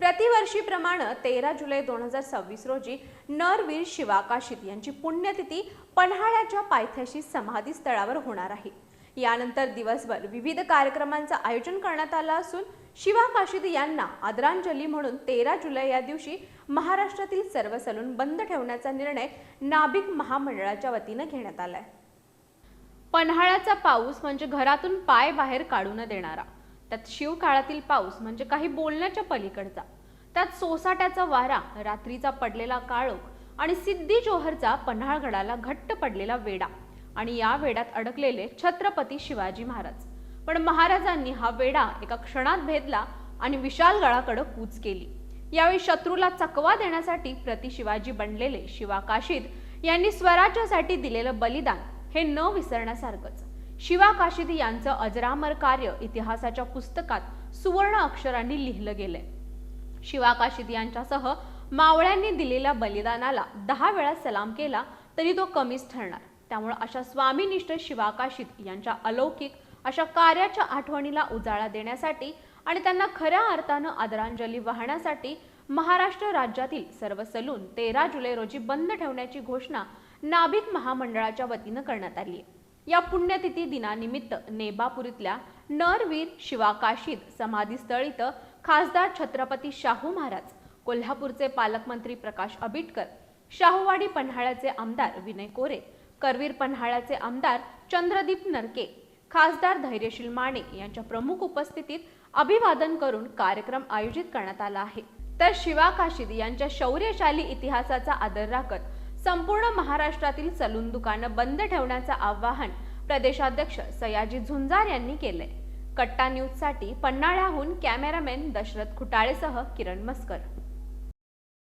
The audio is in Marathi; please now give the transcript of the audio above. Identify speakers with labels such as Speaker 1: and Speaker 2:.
Speaker 1: प्रतिवर्षीप्रमाणे 13 जुलै 2026 रोजी नरवीर शिवा काशीद यांची पुण्यतिथी पन्हाळ्याच्या पायथ्याशी समाधी स्थळावर होणार आहे। यानंतर दिवसभर विविध कार्यक्रमांचं आयोजन करण्यात आलं असून शिवा काशीद यांना आदरांजली म्हणून 13 जुलै या दिवशी महाराष्ट्रातील सर्व सलून बंद ठेवण्याचा निर्णय नाभिक महामंडळाच्या वतीने घेण्यात आलाय। पन्हाळ्याचा पाऊस म्हणजे घरातून पाय बाहेर काढू न देणारा, त्यात शिवकाळातील पाऊस म्हणजे काही बोलण्याच्या पलीकडचा, त्यात सोसाट्याचा वारा, रात्रीचा पडलेला काळोख आणि सिद्धी जोहरचा पन्हाळगडाला घट्ट पडलेला वेढा आणि या वेड्यात अडकलेले छत्रपती शिवाजी महाराज। पण महाराजांनी हा वेढा एका क्षणात भेदला आणि विशाल गडाकडे कूच केली। यावेळी शत्रूला चकवा देण्यासाठी प्रति शिवाजी बनलेले शिवा काशीद यांनी स्वराज्यासाठी दिलेलं बलिदान हे न विसरण्यासारखंच। शिवा काशीद यांचं अजरामर कार्य इतिहासाच्या पुस्तकात सुवर्ण अक्षरांनी लिहिलं गेलंय। शिवा काशीद यांच्यासह मावळ्यांनी दिलेल्या बलिदानाला 10 वेळा सलाम केला तरी तो कमीच ठरणार। त्यामुळे अशा स्वामीनिष्ठ शिवा काशीद यांच्या अलौकिक अशा कार्याच्या आठवणीला उजाळा देण्यासाठी आणि त्यांना खऱ्या अर्थानं आदरांजली वाहण्यासाठी महाराष्ट्र राज्यातील सर्व सलून 13 जुलै रोजी बंद ठेवण्याची घोषणा नाभिक महामंडळाच्या वतीने करण्यात आली आहे। या पुण्यतिथी दिनानिमित्त नेबापुरीतल्या नरवीर शिवा काशीद समाधीस्थळ इथं खासदार छत्रपती शाहू महाराज, कोल्हापूरचे पालकमंत्री प्रकाश आबिटकर, शाहूवाडी पन्हाळ्याचे आमदार विनय कोरे, करवीर पन्हाळ्याचे आमदार चंद्रदीप नरके, खासदार धैर्यशील माने यांच्या प्रमुख उपस्थितीत अभिवादन करून कार्यक्रम आयोजित करण्यात आला आहे। तर शिवा काशीद यांच्या शौर्यशाली इतिहासाचा आदर राखत संपूर्ण महाराष्ट्रातील सलून दुकानं बंद ठेवण्याचं आवाहन प्रदेशाध्यक्ष सयाजी झुंजार यांनी केलंय। कट्टा न्यूजसाठी पन्हाळ्याहून कॅमेरामॅन दशरथ खुटाळेसह किरण मस्कर।